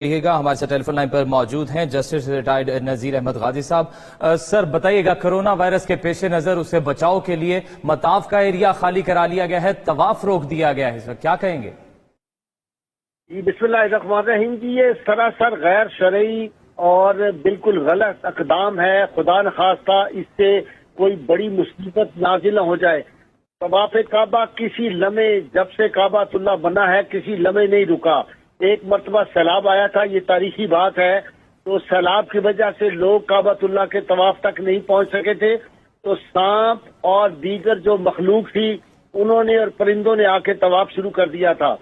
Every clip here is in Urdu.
رہیے گا ہمارے ساتھ ٹیلی فون لائن پر موجود ہیں جسٹس ریٹائرڈ نذیر احمد غازی صاحب۔ سر بتائیے گا، کرونا وائرس کے پیش نظر اسے بچاؤ کے لیے مطاف کا ایریا خالی کرا لیا گیا ہے، طواف روک دیا گیا ہے، اس وقت کیا کہیں گے؟ جی بسم اللہ الرحمن الرحیم جی، یہ سراسر غیر شرعی اور بالکل غلط اقدام ہے۔ خدا نخواستہ اس سے کوئی بڑی مصیبت نازل نہ ہو جائے۔ طواف کعبہ کسی لمحے، جب سے کعبہ اللہ بنا ہے، کسی لمحے نہیں رکا۔ ایک مرتبہ سیلاب آیا تھا، یہ تاریخی بات ہے، تو سیلاب کی وجہ سے لوگ کعبہ اللہ کے طواف تک نہیں پہنچ سکے تھے، تو سانپ اور دیگر جو مخلوق تھی انہوں نے اور پرندوں نے آ کے طواف شروع کر دیا تھا۔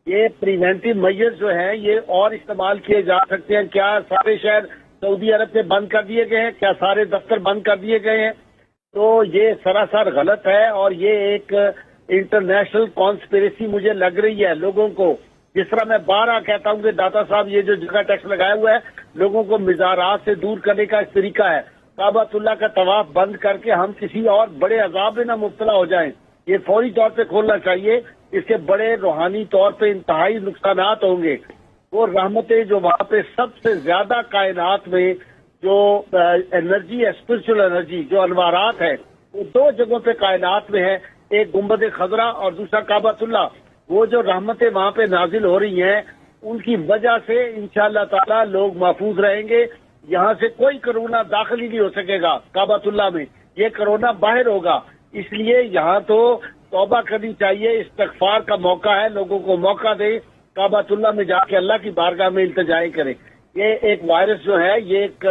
یہ پریونٹیو میجرز جو ہیں یہ اور استعمال کیے جا سکتے ہیں۔ کیا سارے شہر سعودی عرب سے بند کر دیے گئے ہیں؟ کیا سارے دفتر بند کر دیے گئے ہیں؟ تو یہ سراسر غلط ہے، اور یہ ایک انٹرنیشنل کانسپریسی مجھے لگ رہی ہے لوگوں کو۔ جس طرح میں بارہ کہتا ہوں کہ داتا صاحب یہ جو جگہ ٹیکس لگایا ہوا ہے لوگوں کو مزارات سے دور کرنے کا ایک طریقہ ہے، کعبہ اللہ کا طواف بند کر کے ہم کسی اور بڑے عذاب میں نہ مبتلا ہو جائیں۔ یہ فوری طور پہ کھولنا چاہیے، اس کے بڑے روحانی طور پہ انتہائی نقصانات ہوں گے۔ وہ رحمتیں جو وہاں پہ سب سے زیادہ کائنات میں جو انرجی ہے، اسپرچل انرجی، جو انوارات ہے، وہ دو جگہوں پہ کائنات میں ہے، ایک گنبد خضرا اور دوسرا کعبہ اللہ۔ وہ جو رحمتیں وہاں پہ نازل ہو رہی ہیں ان کی وجہ سے انشاءاللہ تعالی لوگ محفوظ رہیں گے۔ یہاں سے کوئی کرونا داخل ہی نہیں ہو سکے گا کعبہ اللہ میں، یہ کرونا باہر ہوگا۔ اس لیے یہاں تو توبہ کرنی چاہیے، استغفار کا موقع ہے، لوگوں کو موقع دے، کعبہ اللہ میں جا کے اللہ کی بارگاہ میں التجائیں کریں۔ یہ ایک وائرس جو ہے یہ ایک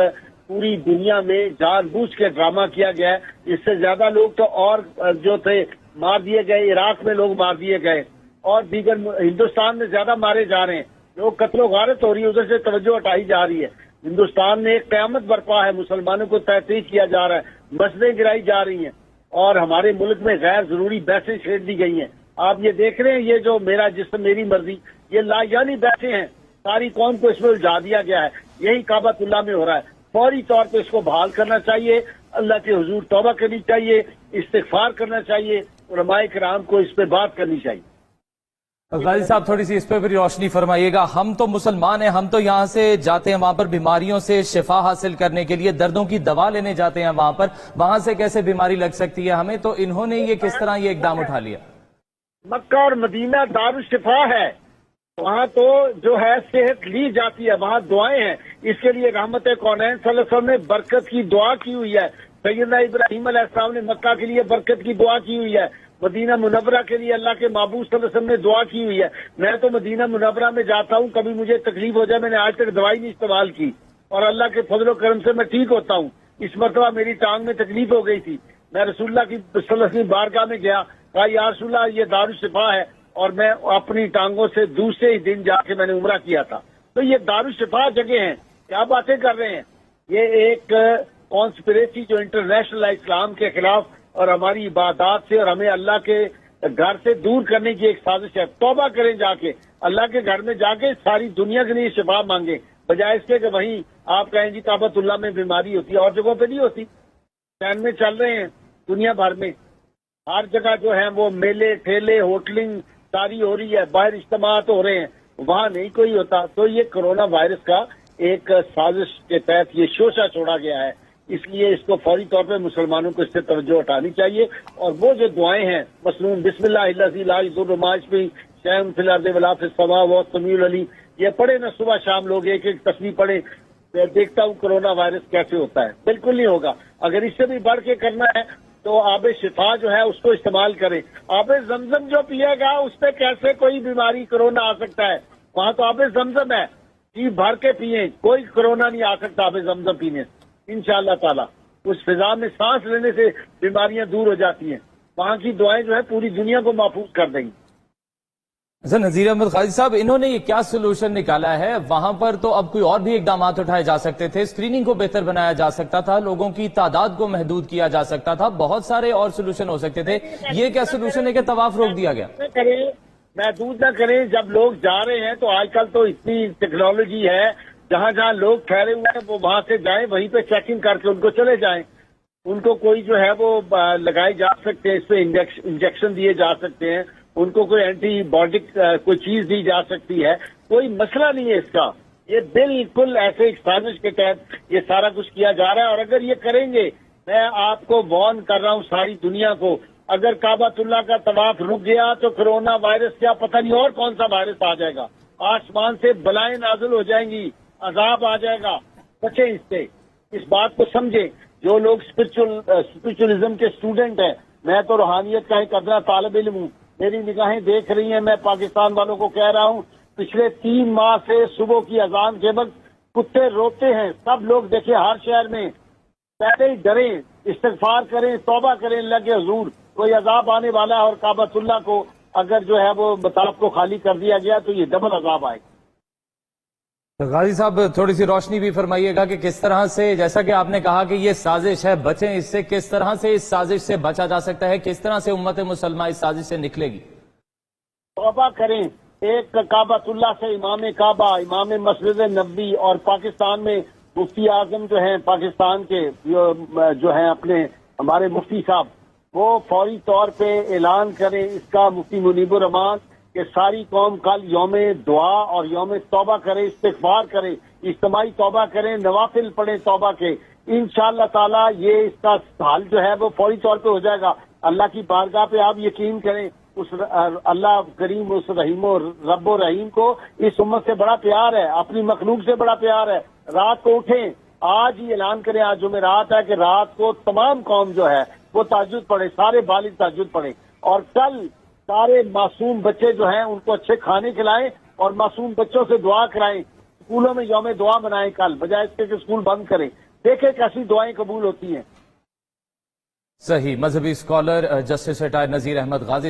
پوری دنیا میں جان بوجھ کے ڈرامہ کیا گیا ہے۔ اس سے زیادہ لوگ تو اور جو تھے مار دیے گئے، عراق میں لوگ مار دیے گئے، اور دیگر ہندوستان میں زیادہ مارے جا رہے ہیں، لوگ قتل و غارت ہو رہی ہے، ادھر سے توجہ ہٹائی جا رہی ہے۔ ہندوستان میں ایک قیامت برپا ہے، مسلمانوں کو تحقیق کیا جا رہا ہے، مسجدیں گرائی جا رہی ہیں، اور ہمارے ملک میں غیر ضروری بحثیں چھیڑ دی گئی ہیں۔ آپ یہ دیکھ رہے ہیں، یہ جو میرا جسم میری مرضی، یہ لا یعنی بحثیں ہیں، ساری قوم کو اس میں الجھا دیا گیا ہے۔ یہی کعبہ اللہ میں ہو رہا ہے۔ فوری طور پہ اس کو بحال کرنا چاہیے، اللہ کے حضور توبہ کرنی چاہیے، استغفار کرنا چاہیے، علماء کرام کو اس پہ بات کرنی چاہیے۔ غازی صاحب تھوڑی سی اس پہ بھی روشنی فرمائیے گا۔ ہم تو مسلمان ہیں، ہم تو یہاں سے جاتے ہیں وہاں پر بیماریوں سے شفا حاصل کرنے کے لیے، دردوں کی دوا لینے جاتے ہیں وہاں پر، وہاں سے کیسے بیماری لگ سکتی ہے ہمیں؟ تو انہوں نے یہ کس طرح یہ اقدام اٹھا لیا؟ مکہ اور مدینہ دارالشفا ہے، وہاں تو جو ہے صحت لی جاتی ہے، وہاں دعائیں ہیں۔ اس کے لیے رحمت کونین صلی اللہ علیہ وسلم نے برکت کی دعا کی ہوئی ہے۔ سیدنا ابراہیم علیہ السلام نے مکہ کے لیے برکت کی دعا کی ہوئی ہے، مدینہ منورہ کے لیے اللہ کے محبوب صلی اللہ علیہ وسلم نے دعا کی ہوئی ہے۔ میں تو مدینہ منورہ میں جاتا ہوں، کبھی مجھے تکلیف ہو جائے، میں نے آج تک دوائی نہیں استعمال کی، اور اللہ کے فضل و کرم سے میں ٹھیک ہوتا ہوں۔ اس مرتبہ میری ٹانگ میں تکلیف ہو گئی تھی، میں رسول اللہ کی صلی اللہ علیہ وسلم بارگاہ میں گیا، کہا یا رسول اللہ یہ دارالشفا ہے، اور میں اپنی ٹانگوں سے دوسرے ہی دن جا کے میں نے عمرہ کیا تھا۔ تو یہ دارالشفا جگہ ہیں، کیا باتیں کر رہے ہیں؟ یہ ایک کانسپریسی جو انٹرنیشنل اسلام کے خلاف اور ہماری عبادات سے اور ہمیں اللہ کے گھر سے دور کرنے کی ایک سازش ہے۔ توبہ کریں، جا کے اللہ کے گھر میں جا کے ساری دنیا کے لیے شفا مانگیں، بجائے اس کے کہ وہیں آپ کہیں جی کعبہ اللہ میں بیماری ہوتی ہے، اور جگہوں پہ نہیں ہوتی۔ چین میں چل رہے ہیں دنیا بھر میں، ہر جگہ جو ہے وہ میلے ٹھیلے ہوٹلنگ ساری ہو رہی ہے، باہر اجتماعات ہو رہے ہیں، وہاں نہیں کوئی ہوتا۔ تو یہ کرونا وائرس کا ایک سازش کے تحت یہ شوشہ چھوڑا گیا ہے، اس لیے اس کو فوری طور پہ مسلمانوں کو اس سے توجہ ہٹانی چاہیے۔ اور وہ جو دعائیں ہیں مصنون بسم اللہ الذی لا یضر مع اسمہ شیء فی الارض ولا فی السماء وهو السمیع العلیم، یہ پڑھے نا صبح شام، لوگ ایک ایک تسبیح پڑھیں۔ دیکھتا ہوں کرونا وائرس کیسے ہوتا ہے، بالکل نہیں ہوگا۔ اگر اس سے بھی بڑھ کے کرنا ہے تو آب شفا جو ہے اس کو استعمال کریں۔ آب زمزم جو پیے گا اس پہ کیسے کوئی بیماری کرونا آ سکتا ہے؟ وہاں تو آب زمزم ہے، جی بھر کے پیئیں، کوئی کرونا نہیں آ سکتا آب زمزم پینے سے انشاءاللہ تعالی۔ اس فضا میں سانس لینے سے بیماریاں دور ہو جاتی ہیں، وہاں کی دعائیں جو ہے پوری دنیا کو محفوظ کر دیں گی۔ سر نذیر احمد غازی صاحب، انہوں نے یہ کیا سلوشن نکالا ہے؟ وہاں پر تو اب کوئی اور بھی اقدامات اٹھائے جا سکتے تھے، اسکریننگ کو بہتر بنایا جا سکتا تھا، لوگوں کی تعداد کو محدود کیا جا سکتا تھا، بہت سارے اور سلوشن ہو سکتے تھے۔ یہ کیا سلوشن ہے کہ طواف روک دیا گیا؟ محدود نہ کریں، جب لوگ جا رہے ہیں تو آج کل تو اتنی ٹیکنالوجی ہے، جہاں جہاں لوگ ٹھہرے ہوئے ہیں وہ وہاں سے جائیں، وہیں پہ چیکنگ کر کے ان کو چلے جائیں۔ ان کو کوئی جو ہے وہ لگائے جا سکتے ہیں، اس پہ انجیکشن دیے جا سکتے ہیں، ان کو کوئی اینٹی بایوٹک کوئی چیز دی جا سکتی ہے، کوئی مسئلہ نہیں ہے اس کا۔ یہ بالکل ایسے ایک سازش کے تحت یہ سارا کچھ کیا جا رہا ہے، اور اگر یہ کریں گے، میں آپ کو وارن کر رہا ہوں ساری دنیا کو، اگر کعبۃ اللہ کا طواف رک گیا تو کرونا وائرس کیا پتہ نہیں اور کون سا وائرس آ جائے گا، آسمان سے بلائیں نازل ہو جائیں گی، عذاب آ جائے گا، بچیں اس سے، اس بات کو سمجھیں۔ جو لوگ اسپرچولزم کے اسٹوڈنٹ ہیں، میں تو روحانیت کا ایک ادنا طالب علم ہوں، میری نگاہیں دیکھ رہی ہیں، میں پاکستان والوں کو کہہ رہا ہوں، پچھلے 3 ماہ سے صبح کی اذان کے وقت کتے روتے ہیں، سب لوگ دیکھیں ہر شہر میں، پہلے ہی ڈریں، استغفار کریں، توبہ کریں اللہ کے حضور، کوئی عذاب آنے والا ہے، اور کعبۃ اللہ کو اگر جو ہے وہ مطاف کو خالی کر دیا گیا تو یہ ڈبل عذاب آئے گا۔ غازی صاحب تھوڑی سی روشنی بھی فرمائیے گا کہ کس طرح سے، جیسا کہ آپ نے کہا کہ یہ سازش ہے، بچیں اس سے، کس طرح سے اس سازش سے بچا جا سکتا ہے، کس طرح سے امت مسلمہ اس سازش سے نکلے گی؟ توبہ کریں، ایک کعبۃ اللہ سے امام کعبہ، امام مسجد نبوی، اور پاکستان میں مفتی اعظم جو ہیں پاکستان کے، جو ہیں اپنے ہمارے مفتی صاحب، وہ فوری طور پہ اعلان کریں اس کا، مفتی منیب الرحمان، کہ ساری قوم کل یوم دعا اور یوم توبہ کرے، استغفار کرے، اجتماعی توبہ کریں، نوافل پڑھیں توبہ کے، انشاءاللہ تعالی یہ اس کا حل جو ہے وہ فوری طور پہ ہو جائے گا۔ اللہ کی بارگاہ پہ آپ یقین کریں، اس اللہ کریم، اس رحیم و رب و رحیم کو اس امت سے بڑا پیار ہے، اپنی مخلوق سے بڑا پیار ہے۔ رات کو اٹھیں، آج ہی اعلان کریں، آج جمعرات ہے، کہ رات کو تمام قوم جو ہے وہ تہجد پڑھے، سارے بالغ تہجد پڑھیں، اور کل سارے معصوم بچے جو ہیں ان کو اچھے کھانے کھلائیں، اور معصوم بچوں سے دعا کرائیں، اسکولوں میں یوم دعا منائیں کل، بجائے اس کے کہ اسکول بند کریں، دیکھیں کیسی دعائیں قبول ہوتی ہیں۔ صحیح، مذہبی scholar justice retired Nazir Ahmad غازی